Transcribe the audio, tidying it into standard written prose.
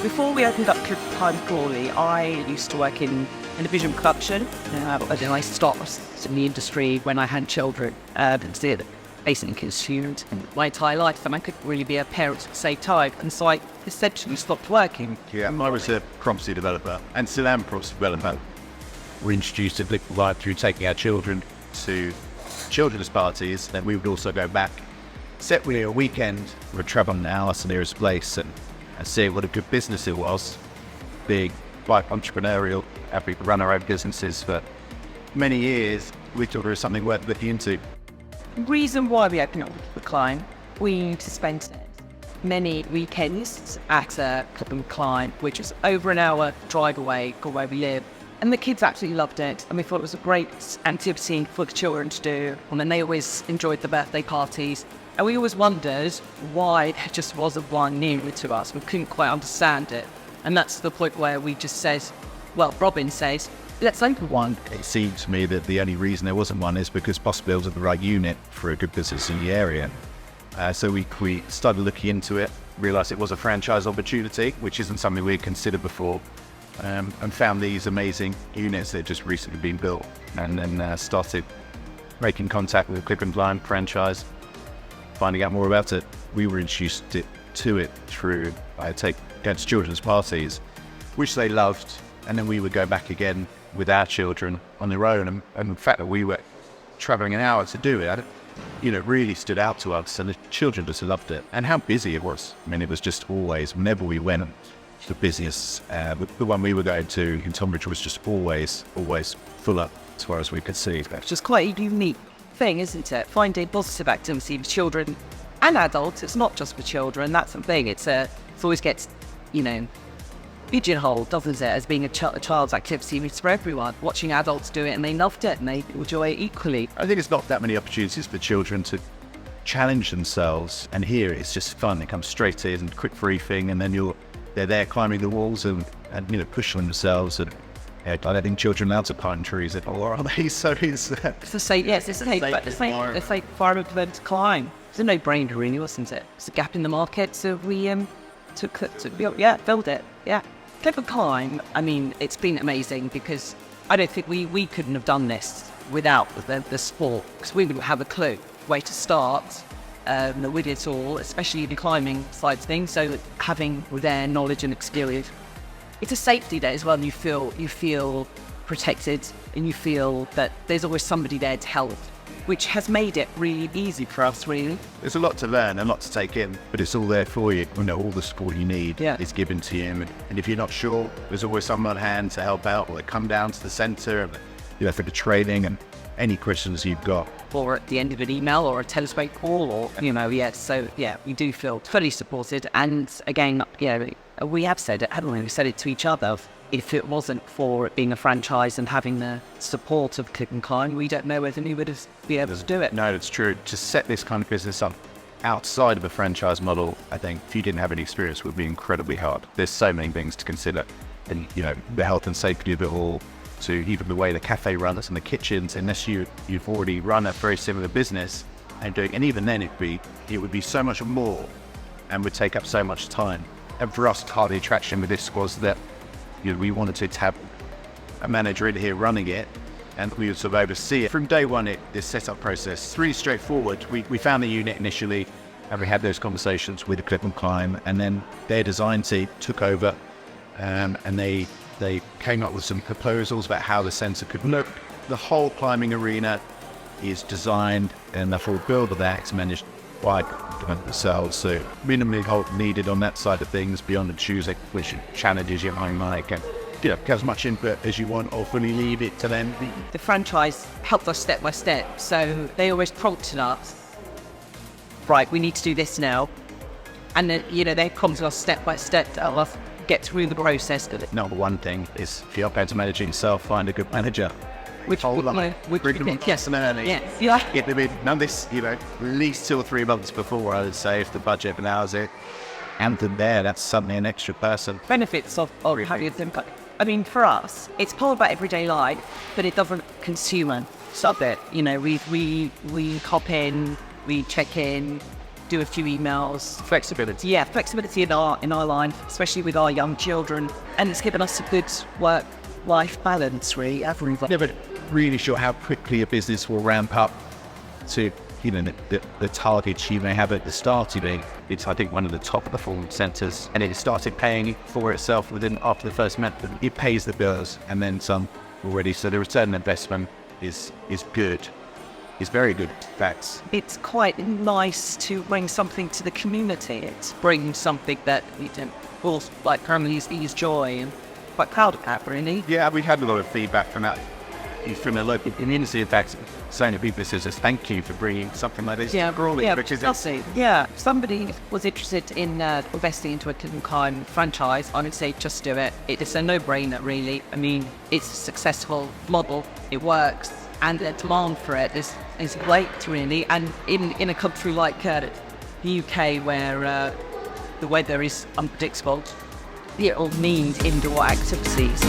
Before we opened up Climb Crawley, I used to work in a vision production. And then I stopped in the industry when I had children and did basically consumed my entire life, and I couldn't really be a parent at the same time. And so I essentially stopped working. Yeah, I was a property developer and still am a property developer. We introduced a Climb Crawley through taking our children to children's parties. Then we would also go back, separately a weekend, we'd travel an hour to the nearest place and see what a good business it was. Being quite entrepreneurial, having run our own businesses for many years, we thought it was something worth looking into. The reason why we opened up the Climb, we used to spend many weekends at Climb, which is over an hour drive away from where we live. And the kids absolutely loved it, and we thought it was a great activity for the children to do. And then they always enjoyed the birthday parties. And we always wondered why there just wasn't one near to us. We couldn't quite understand it. And that's the point where we just said, well, Robin says, let's open one. It seemed to me that the only reason there wasn't one is because possibly it was the right unit for a good business in the area. So we started looking into it, realised it was a franchise opportunity, which isn't something we had considered before, and found these amazing units that had just recently been built, and then started making contact with the Climb franchise, finding out more about it. We were introduced to it through going to children's parties, which they loved, and then we would go back again with our children on their own, and the fact that we were travelling an hour to do it, really stood out to us, and the children just loved it, and how busy it was. I mean, it was just always, whenever we went, the busiest. The one we were going to in Tonbridge was just always full up as far as we could see. It's just quite a unique thing, isn't it? Finding positive activity for children and adults. It's not just for children. That's the thing. It always gets, pigeonholed, doesn't it, as being a child's activity. It's for everyone. Watching adults do it, and they loved it, and they enjoy it equally. I think it's not that many opportunities for children to challenge themselves, and here it's just fun. It comes straight in, quick briefing, and then they're there climbing the walls and pushing themselves and letting children out to pine trees. Or are they? So it's a safe environment for them to climb. It's a no-brainer, really, wasn't it? It's a gap in the market, so we filled it. Yeah, Climb. I mean, it's been amazing because I don't think we couldn't have done this without the sport, because we wouldn't have a clue where to start. With it all, especially the climbing side of things. So having their knowledge and experience, it's a safety there as well. And you feel protected, and you feel that there's always somebody there to help, which has made it really easy for us. Really, there's a lot to learn, a lot to take in, but it's all there for you. All the support you need is given to you, and if you're not sure, there's always someone on hand to help out, or they come down to the centre, for the training and any questions you've got. Or at the end of an email or a telephone call, or so we do feel fully supported. And again, we have said it, haven't we? We said it to each other. If it wasn't for it being a franchise and having the support of Climb, we don't know whether we would have been able to do it. No, it's true. To set this kind of business up outside of a franchise model, I think if you didn't have any experience, would be incredibly hard. There's so many things to consider, and the health and safety of it all, to even the way the cafe runs and the kitchens, unless you've already run a very similar business and even then it would be so much more and would take up so much time. And for us, part of the attraction with this was that we wanted to have a manager in here running it, and we would sort of oversee it. From day one, this setup process, really straightforward. We found the unit initially, and we had those conversations with the Climb, and then their design team took over, and they came up with some proposals about how the centre could look. The whole climbing arena is designed, and the whole build of that is managed by themselves. So minimally help needed on that side of things, beyond choosing which challenges you might like, and get as much input as you want, or fully leave it to them. The franchise helped us step by step, so they always prompted us. Right, we need to do this now, and then they come to us step by step to help us get through the process of it. Number one thing is, if you're going to manage it yourself, find a good manager. Yes, Get them in. None of this, at least 2 or 3 months before, I would say, if the budget allows it. And then that's suddenly an extra person. Benefits of having them. I mean, for us, it's part of our everyday life, but it doesn't consume us. Stop it. We hop in, we check in, do a few emails. Flexibility. Yeah, flexibility in our line, especially with our young children, and it's given us a good work-life balance, really. Never really sure how quickly a business will ramp up to, you know, the targets you may have at the start. It's, I think, one of the top performance centres, and it started paying for itself after the first month. It pays the bills and then some already. So the return on investment is good. It's very good, in fact. It's quite nice to bring something to the community. It's bring something that we all like families joy, and quite proud of that, really. Yeah, we had a lot of feedback from that. From a local community, in fact, saying to people, says, "Thank you for bringing something like this." Which is yeah. If somebody was interested in investing into a Climb franchise, I would say just do it. It's a no-brainer, really. I mean, it's a successful model. It works, and the demand for it is great, really. And in a country like the UK, where the weather is unpredictable, it all means indoor activities.